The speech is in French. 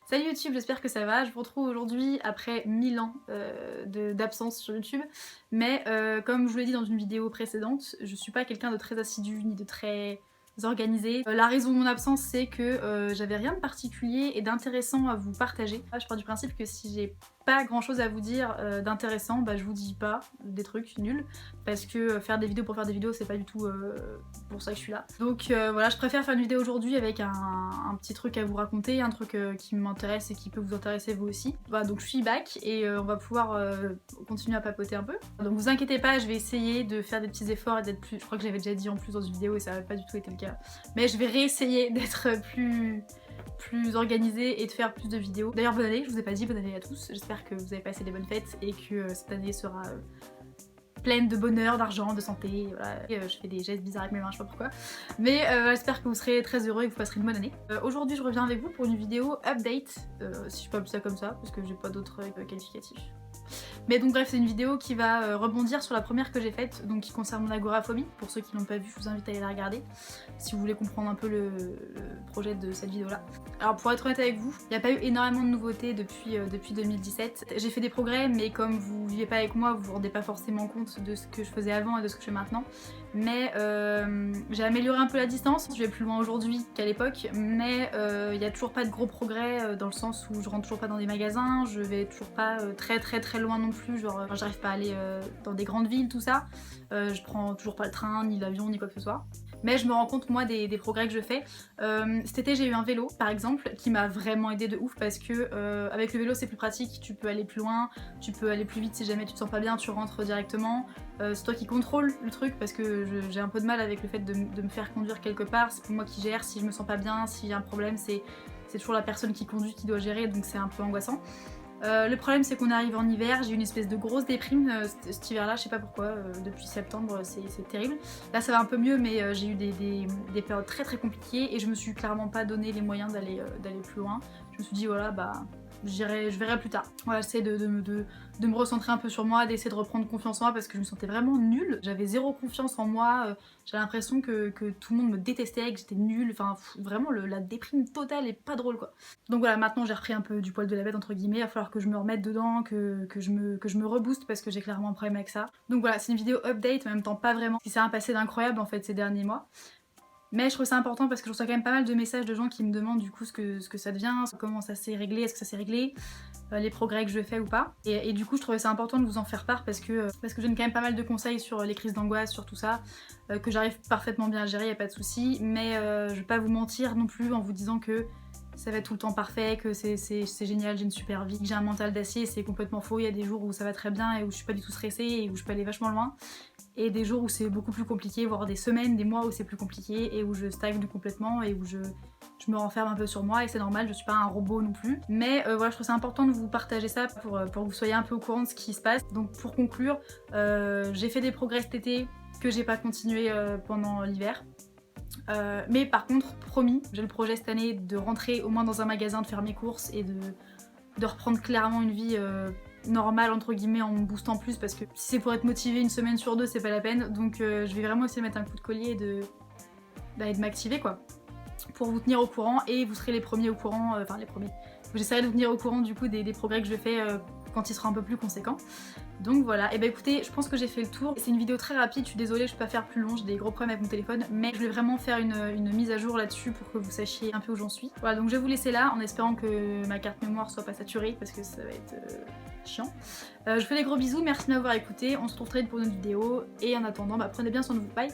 Salut YouTube, j'espère que ça va. Je vous retrouve aujourd'hui après 1000 ans d'absence sur YouTube. Mais comme je vous l'ai dit dans une vidéo précédente, je suis pas quelqu'un de très assidu ni de très organisé. La raison de mon absence, c'est que j'avais rien de particulier et d'intéressant à vous partager. Je pars du principe que si j'ai pas grand chose à vous dire d'intéressant, bah je vous dis pas des trucs nuls. Parce que faire des vidéos pour faire des vidéos, c'est pas du tout pour ça que je suis là. Donc voilà, je préfère faire une vidéo aujourd'hui avec un petit truc à vous raconter, un truc qui m'intéresse et qui peut vous intéresser vous aussi. Voilà, donc je suis back et on va pouvoir continuer à papoter un peu. Donc vous inquiétez pas, je vais essayer de faire des petits efforts et d'être plus... Je crois que j'avais déjà dit en plus dans une vidéo et ça n'avait pas du tout été le cas. Mais je vais réessayer d'être plus organisée et de faire plus de vidéos. D'ailleurs bonne année, je vous ai pas dit bonne année à tous. J'espère que vous avez passé des bonnes fêtes et que cette année sera pleine de bonheur, d'argent, de santé, voilà. Je fais des gestes bizarres avec mes mains, je sais pas pourquoi. Mais j'espère que vous serez très heureux et que vous passerez une bonne année. Aujourd'hui je reviens avec vous pour une vidéo update, si je peux appeler ça comme ça, parce que j'ai pas d'autres qualificatifs. Mais donc bref, c'est une vidéo qui va rebondir sur la première que j'ai faite, donc qui concerne mon agoraphobie. Pour ceux qui l'ont pas vue, je vous invite à aller la regarder, si vous voulez comprendre un peu le projet de cette vidéo là. Alors pour être honnête avec vous, il n'y a pas eu énormément de nouveautés depuis 2017. J'ai fait des progrès, mais comme vous vivez pas avec moi, vous vous rendez pas forcément compte de ce que je faisais avant et de ce que je fais maintenant. Mais j'ai amélioré un peu la distance, je vais plus loin aujourd'hui qu'à l'époque, mais il n'y a toujours pas de gros progrès dans le sens où je rentre toujours pas dans des magasins, je vais toujours pas très loin non plus, genre j'arrive pas à aller dans des grandes villes, tout ça. Je prends toujours pas le train, ni l'avion, ni quoi que ce soit. Mais je me rends compte moi des progrès que je fais. Cet été j'ai eu un vélo par exemple qui m'a vraiment aidé de ouf parce que avec le vélo c'est plus pratique, tu peux aller plus loin, tu peux aller plus vite si jamais tu te sens pas bien, tu rentres directement. C'est toi qui contrôle le truc parce que j'ai un peu de mal avec le fait de me faire conduire quelque part, c'est pour moi qui gère, si je me sens pas bien, s'il y a un problème c'est toujours la personne qui conduit qui doit gérer, donc c'est un peu angoissant. Le problème c'est qu'on arrive en hiver, j'ai eu une espèce de grosse déprime cet hiver là, je sais pas pourquoi, depuis septembre c'est terrible. Là ça va un peu mieux mais j'ai eu des périodes très compliquées et je me suis clairement pas donné les moyens d'aller plus loin. Je me suis dit voilà bah je verrai plus tard. Voilà, j'essaie de me recentrer un peu sur moi, d'essayer de reprendre confiance en moi parce que je me sentais vraiment nulle. J'avais zéro confiance en moi, j'avais l'impression que tout le monde me détestait, que j'étais nulle, enfin vraiment la déprime totale et pas drôle quoi. Donc voilà, maintenant j'ai repris un peu du poil de la bête entre guillemets, il va falloir que je me remette dedans, que je me rebooste parce que j'ai clairement un problème avec ça. Donc voilà, c'est une vidéo update, mais en même temps pas vraiment. Il s'est rien passé d'incroyable en fait ces derniers mois. Mais je trouve ça important parce que je reçois quand même pas mal de messages de gens qui me demandent du coup ce que ça devient, comment ça s'est réglé, est-ce que ça s'est réglé, les progrès que je fais ou pas. Et du coup je trouvais ça important de vous en faire part parce que je donne quand même pas mal de conseils sur les crises d'angoisse, sur tout ça, que j'arrive parfaitement bien à gérer, y a pas de souci. Mais je vais pas vous mentir non plus en vous disant que ça va être tout le temps parfait, que c'est génial, j'ai une super vie, que j'ai un mental d'acier, c'est complètement faux. Il y a des jours où ça va très bien et où je suis pas du tout stressée et où je peux aller vachement loin. Et des jours où c'est beaucoup plus compliqué, voire des semaines, des mois où c'est plus compliqué et où je stagne complètement et où je me renferme un peu sur moi et c'est normal, je suis pas un robot non plus. Mais voilà, je trouve ça important de vous partager ça pour que vous soyez un peu au courant de ce qui se passe. Donc pour conclure, j'ai fait des progrès cet été que j'ai pas continué pendant l'hiver. Mais par contre, promis, j'ai le projet cette année de rentrer au moins dans un magasin, de faire mes courses et de reprendre clairement une vie normale entre guillemets en me boostant plus parce que si c'est pour être motivée une semaine sur deux c'est pas la peine, donc je vais vraiment essayer de mettre un coup de collier et de m'activer quoi pour vous tenir au courant et vous serez les premiers au courant, enfin les premiers. J'essaierai de vous tenir au courant du coup des progrès que je fais quand il sera un peu plus conséquent. Donc voilà, et bah écoutez, je pense que j'ai fait le tour. C'est une vidéo très rapide, je suis désolée, je peux pas faire plus long, j'ai des gros problèmes avec mon téléphone, mais je voulais vraiment faire une mise à jour là-dessus pour que vous sachiez un peu où j'en suis. Voilà, donc je vais vous laisser là en espérant que ma carte mémoire soit pas saturée parce que ça va être chiant. Je vous fais des gros bisous, merci de m'avoir écouté, on se retrouve très vite pour une autre vidéo et en attendant, bah prenez bien soin de vous, bye!